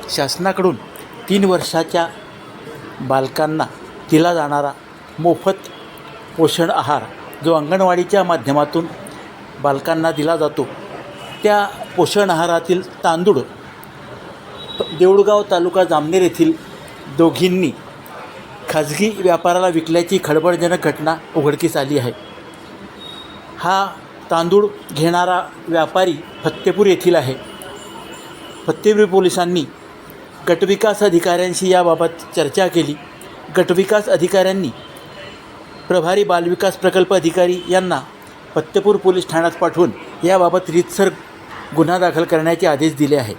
शासनाकडून 3 वर्षाच्या बालकांना दिला जाणारा मोफत पोषण आहार जो अंगणवाडीच्या माध्यमातून बालकांना दिला जातो, त्या पोषण आहारातील तांदूळ देऊळगाव तालुका जामनेर येथील दोघींनी खाजगी व्यापाराला विकल्याची खळबळजनक घटना उघडकीस आली आहे. हा तांदूळ घेणारा व्यापारी फत्तेपूर येथील आहे. फत्तेपूर पोलिसांनी गटविकास अधिकाऱ्यांशी याबाबत चर्चा केली. गटविकास अधिकाऱ्यांनी प्रभारी बालविकास प्रकल्प अधिकारी यांना फत्तेपूर पोलीस ठाण्यात पाठवून याबाबत रीतसर गुन्हा दाखल करण्याचे आदेश दिले आहे.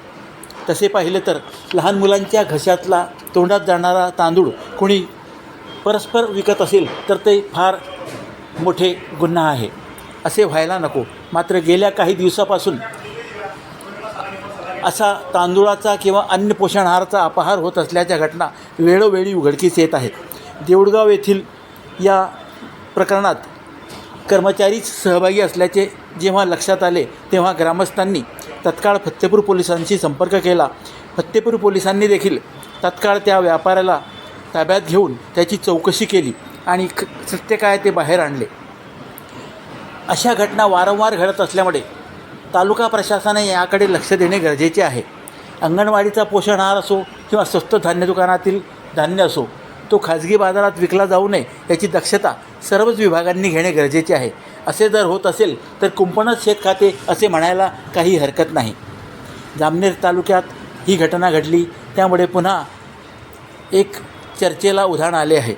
तसे पाहिलं तर लहान मुलांच्या घशातला तोंडात जाणारा तांदूळ कोणी परस्पर विकत असेल तर ते फार मोठे गुन्हा आहे, असे व्हायला नको. मात्र गेल्या काही दिवसापासून असा तांदूळाचा किंवा अन्य पोषण आहाराचा अपहार होत असल्याच्या घटना वेळोवेळी उघडकीस येत आहेत. देऊळगाव येथील या प्रकरणात कर्मचारीच सहभागी असल्याचे जेव्हा लक्षात आले तेव्हा ग्रामस्थांनी तत्काळ फत्तेपूर पोलिसांशी संपर्क केला. फत्तेपूर पोलिसांनी देखील तत्काळ त्या व्यापाऱ्याला ताब्यात घेऊन त्याची चौकशी केली आणि सत्य काय ते बाहेर आणले. अशा घटना वारंवार घडत असल्यामुळे तालुका प्रशासनाने याकडे लक्ष देणे गरजेचे आहे. अंगणवाडीचा पोषण आहार असो किंवा स्वस्त धान्य दुकानातील धान्य असो, तो खाजगी बाजारात विकला जाऊ नये याची दक्षता सर्वच विभागांनी घेणे गरजेचे आहे. असे जर होत असेल तर कुंपणच शेत खाते असे म्हणायला काही हरकत नाही. जामनेर तालुक्यात ही घटना घडली, त्यामुळे पुन्हा एक चर्चेला उधाण आले आहे.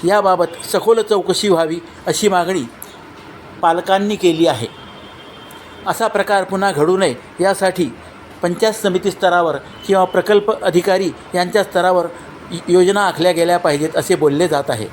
याबाबत सखोल चौकशी व्हावी अशी मागणी पालकांनी केली आहे. असा प्रकार पुन्हा घडू नये यासाठी पंचायत समिती स्तरावर किंवा प्रकल्प अधिकारी यांच्या स्तरावर योजना आखल्या गेल्या पाहिजेत असे बोलले जात आहे.